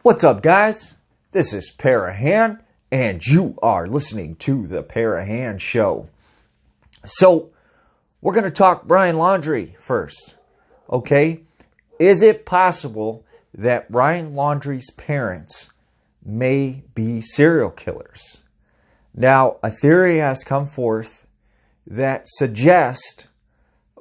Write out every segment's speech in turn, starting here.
What's up, guys? This is Parahan, and you are listening to the Parahan Show. So, we're going to talk Brian Laundrie first, okay? Is it possible that Brian Laundrie's parents may be serial killers? Now, a theory has come forth that suggests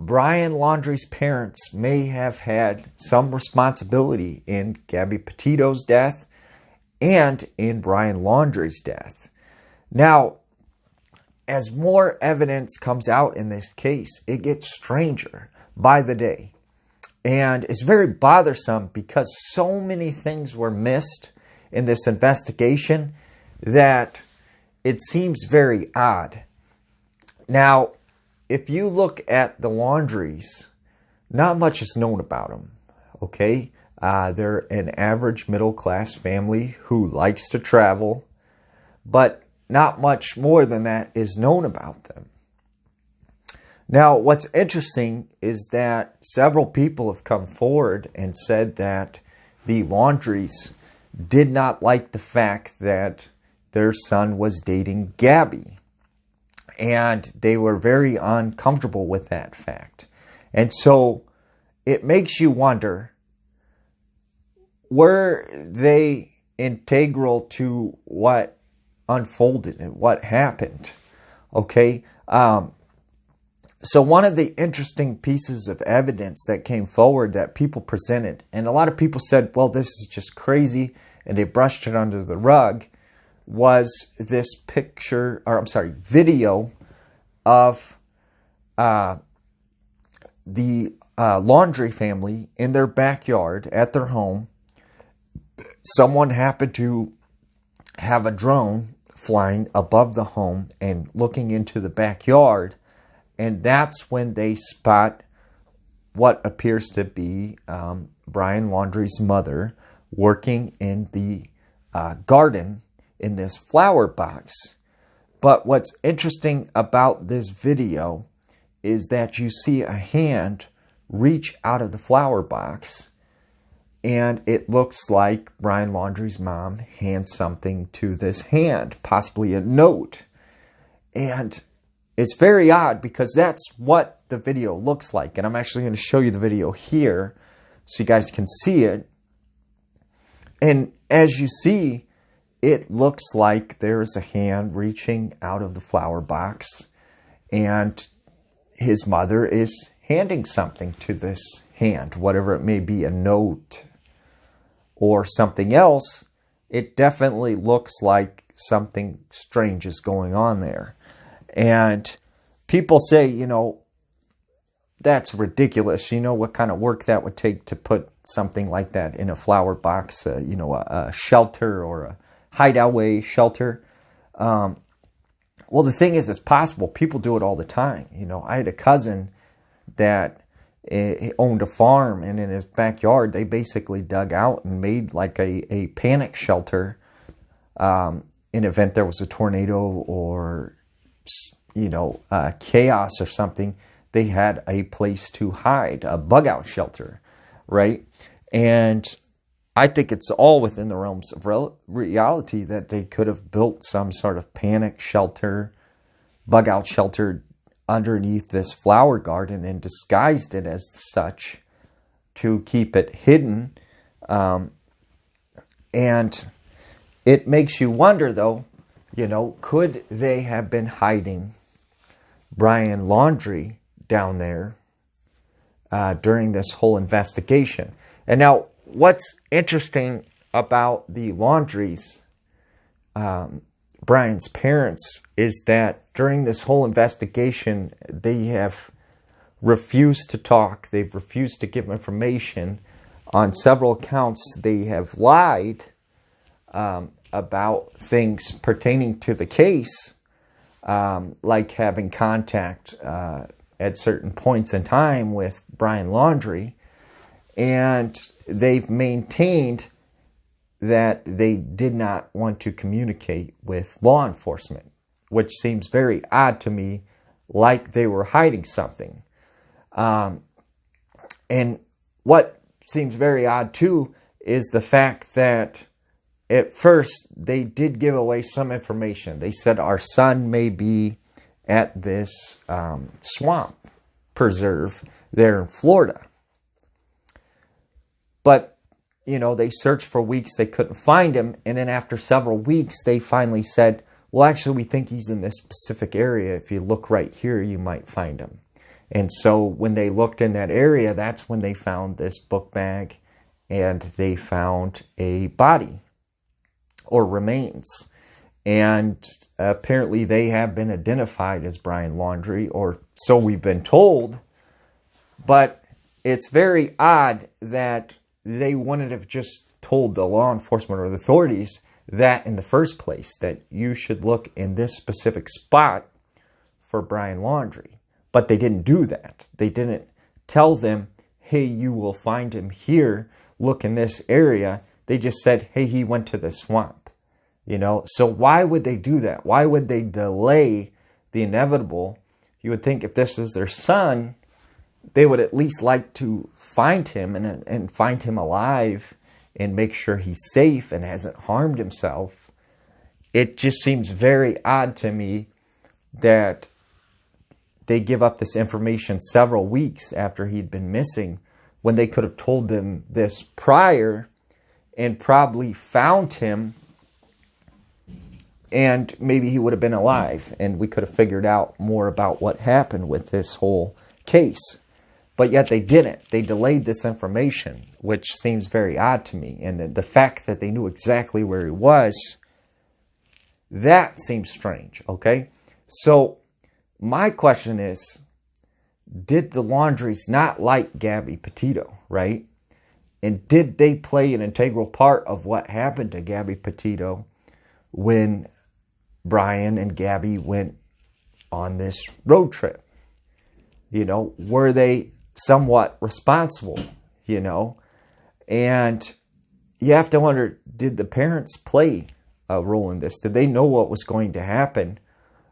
Brian Laundrie's parents may have had some responsibility in Gabby Petitio's death and in Brian Laundrie's death. Now, as more evidence comes out in this case, it gets stranger by the day. And it's very bothersome because so many things were missed in this investigation that it seems very odd. Now, if you look at the Laundries, not much is known about them, okay? They're an average middle-class family who likes to travel, but not much more than that is known about them. Now, what's interesting is that several people have come forward and said that the Laundries did not like the fact that their son was dating Gabby. And they were very uncomfortable with that fact. And so it makes you wonder, were they integral to what unfolded and what happened? Okay. So one of the interesting pieces of evidence that came forward that people presented, and a lot of people said, well, this is just crazy, and they brushed it under the rug, was this video of the Laundrie family in their backyard at their home. Someone happened to have a drone flying above the home and looking into the backyard, and that's when they spot what appears to be Brian Laundrie's mother working in the garden in this flower box. But what's interesting about this video is that you see a hand reach out of the flower box, and it looks like Brian Laundrie's mom hands something to this hand, possibly a note. And it's very odd because that's what the video looks like. And I'm actually going to show you the video here so you guys can see it. And as you see, it looks like there's a hand reaching out of the flower box, and his mother is handing something to this hand, whatever it may be, a note or something else. It definitely looks like something strange is going on there. And people say, that's ridiculous. You know what kind of work that would take to put something like that in a flower box, a shelter or a hideaway shelter. Well, the thing is, it's possible. People do it all the time. I had a cousin that owned a farm, and in his backyard, they basically dug out and made like a panic shelter in event there was a tornado or, chaos or something. They had a place to hide, a bug out shelter, right? And I think it's all within the realms of reality that they could have built some sort of panic shelter, bug out shelter underneath this flower garden and disguised it as such to keep it hidden. And it makes you wonder, though, could they have been hiding Brian Laundrie down there during this whole investigation? And now, what's interesting about the Laundries, Brian's parents, is that during this whole investigation, they have refused to talk. They've refused to give information. On several accounts, they have lied about things pertaining to the case, like having contact at certain points in time with Brian Laundrie. And they've maintained that they did not want to communicate with law enforcement, which seems very odd to me, like they were hiding something. And what seems very odd, too, is the fact that at first, they did give away some information. They said our son may be at this swamp preserve there in Florida. But, they searched for weeks. They couldn't find him. And then after several weeks, they finally said, well, actually, we think he's in this specific area. If you look right here, you might find him. And so when they looked in that area, that's when they found this book bag and they found a body or remains. And apparently they have been identified as Brian Laundrie, or so we've been told. But it's very odd that they wouldn't have just told the law enforcement or the authorities that in the first place, that you should look in this specific spot for Brian Laundrie. But they didn't do that. They didn't tell them, hey, you will find him here, look in this area. They just said, hey, he went to the swamp. So why would they do that? Why would they delay the inevitable? You would think if this is their son, they would at least like to find him and find him alive and make sure he's safe and hasn't harmed himself. It just seems very odd to me that they give up this information several weeks after he'd been missing when they could have told them this prior and probably found him, and maybe he would have been alive and we could have figured out more about what happened with this whole case. But yet they didn't. They delayed this information, which seems very odd to me. And the fact that they knew exactly where he was, that seems strange, okay? So my question is, did the Laundries not like Gabby Petitio, right? And did they play an integral part of what happened to Gabby Petitio when Brian and Gabby went on this road trip? Were they somewhat responsible, And you have to wonder, did the parents play a role in this? Did they know what was going to happen?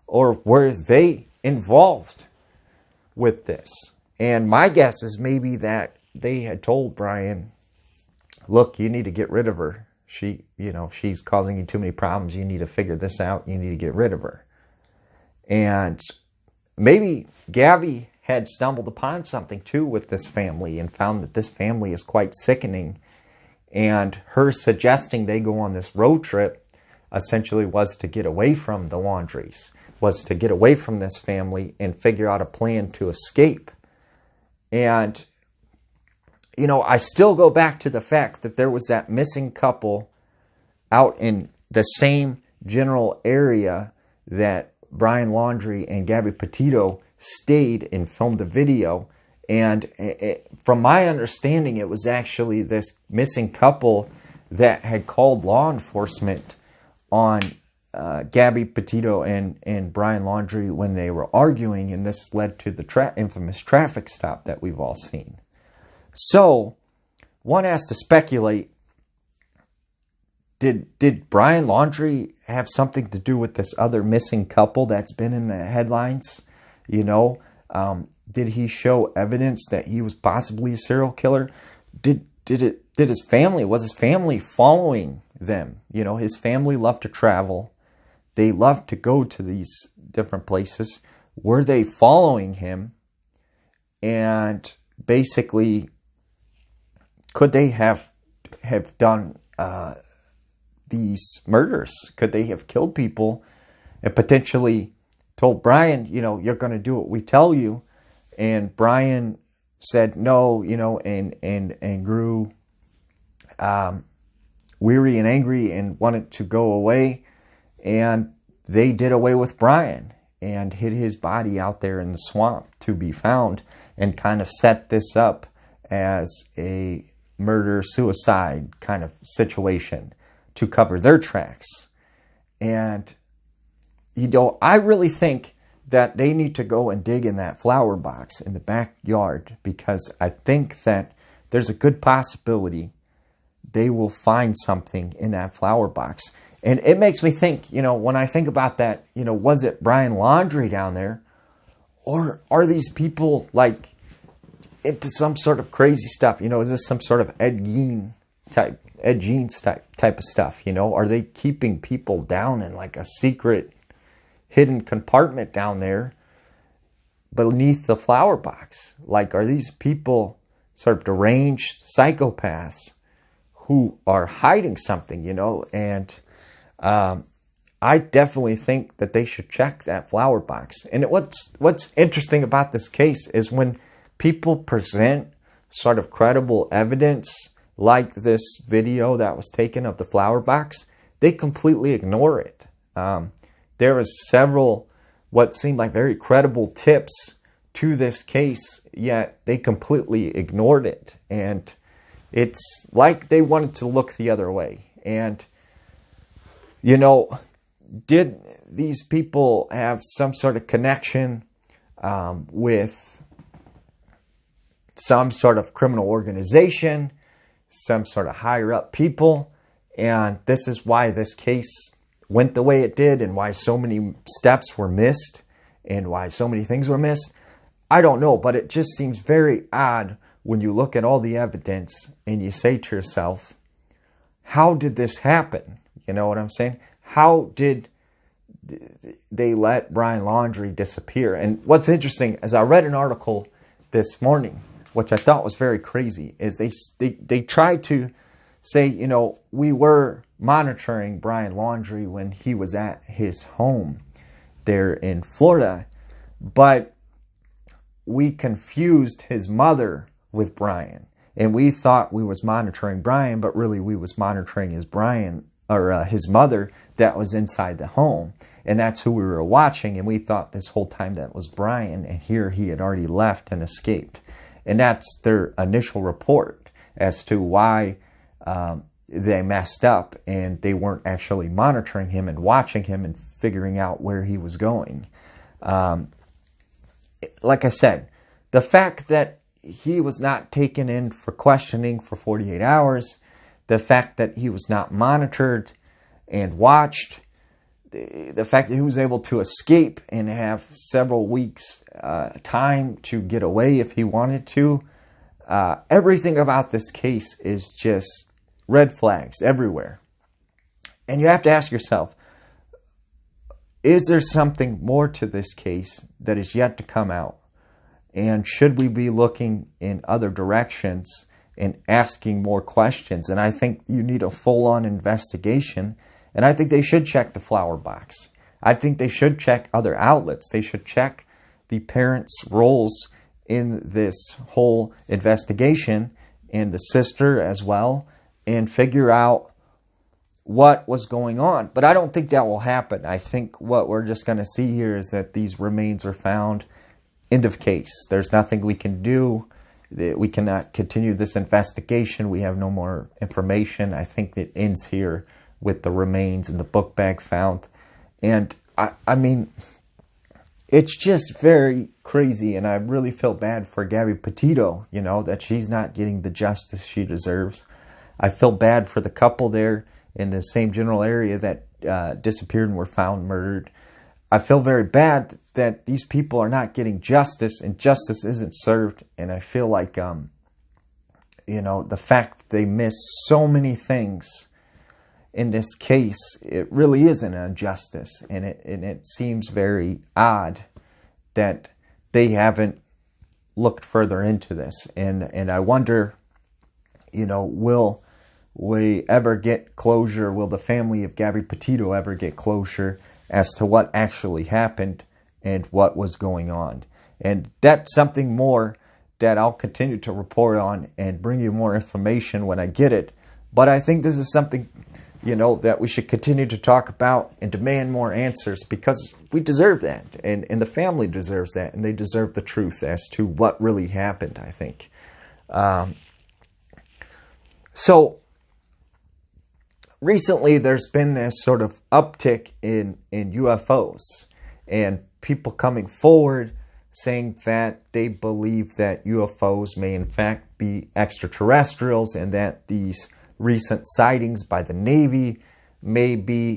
Or were they involved with this? And my guess is maybe that they had told Brian, look, you need to get rid of her. She's causing you too many problems. You need to figure this out. You need to get rid of her. And maybe Gabby had stumbled upon something too with this family and found that this family is quite sickening. And her suggesting they go on this road trip essentially was to get away from the Laundries, was to get away from this family and figure out a plan to escape. And I still go back to the fact that there was that missing couple out in the same general area that Brian Laundrie and Gabby Petitio stayed and filmed the video. And from my understanding, it was actually this missing couple that had called law enforcement on Gabby Petitio and Brian Laundrie when they were arguing. And this led to the infamous traffic stop that we've all seen. So, one has to speculate, did Brian Laundrie have something to do with this other missing couple that's been in the headlines? Did he show evidence that he was possibly a serial killer? Was his family following them? His family loved to travel. They loved to go to these different places. Were they following him? And basically, could they have done these murders? Could they have killed people and potentially told Brian, you're going to do what we tell you? And Brian said no, and grew weary and angry and wanted to go away. And they did away with Brian and hid his body out there in the swamp to be found and kind of set this up as a murder-suicide kind of situation to cover their tracks. And, I really think that they need to go and dig in that flower box in the backyard, because I think that there's a good possibility they will find something in that flower box. And it makes me think, when I think about that, was it Brian Laundrie down there? Or are these people into some sort of crazy stuff? Is this some sort of Ed Gein type? Ed Gein type of stuff, you know? Are they keeping people down in like a secret hidden compartment down there beneath the flower box? Like, are these people sort of deranged psychopaths who are hiding something, you know? And I definitely think that they should check that flower box. And what's interesting about this case is when people present sort of credible evidence like this video that was taken of the flower box, they completely ignore it. There was several what seemed like very credible tips to this case, yet they completely ignored it. And it's like they wanted to look the other way. And, you know, did these people have some sort of connection with some sort of criminal organization, some sort of higher up people? And this is why this case went the way it did, and why so many steps were missed, and why so many things were missed. I don't know, but it just seems very odd when you look at all the evidence and you say to yourself, how did this happen? You know what I'm saying? How did they let Brian Laundrie disappear? And what's interesting is I read an article this morning, which I thought was very crazy, is they tried to say, you know, we were monitoring Brian Laundrie when he was at his home there in Florida, but we confused his mother with Brian, and we thought we was monitoring Brian, but really we was monitoring his mother that was inside the home, and that's who we were watching, and we thought this whole time that was Brian, and here he had already left and escaped. And that's their initial report as to why they messed up, and they weren't actually monitoring him and watching him and figuring out where he was going. Like I said, the fact that he was not taken in for questioning for 48 hours, the fact that he was not monitored and watched, the fact that he was able to escape and have several weeks time to get away if he wanted to, everything about this case is just red flags everywhere. And you have to ask yourself, is there something more to this case that is yet to come out? And should we be looking in other directions and asking more questions? And I think you need a full-on investigation. And I think they should check the flower box. I think they should check other outlets. They should check the parents' roles in this whole investigation, and the sister as well, and figure out what was going on. But I don't think that will happen. I think what we're just going to see here is that these remains were found. End of case. There's nothing we can do. We cannot continue this investigation. We have no more information. I think it ends here with the remains and the book bag found. And I mean, it's just very crazy, and I really feel bad for Gabby Petitio, you know, that she's not getting the justice she deserves. I feel bad for the couple there in the same general area that disappeared and were found murdered. I feel very bad that these people are not getting justice, and justice isn't served. And I feel like, you know, the fact that they miss so many things in this case, it really is an injustice. And it seems very odd that they haven't looked further into this. And I wonder, you know, will we ever get closure? Will the family of Gabby Petitio ever get closure as to what actually happened and what was going on? And that's something more that I'll continue to report on and bring you more information when I get it. But I think this is something, you know, that we should continue to talk about and demand more answers, because we deserve that, and the family deserves that, and they deserve the truth as to what really happened, I think. So recently there's been this sort of uptick in UFOs, and people coming forward saying that they believe that UFOs may in fact be extraterrestrials, and that these recent sightings by the Navy may be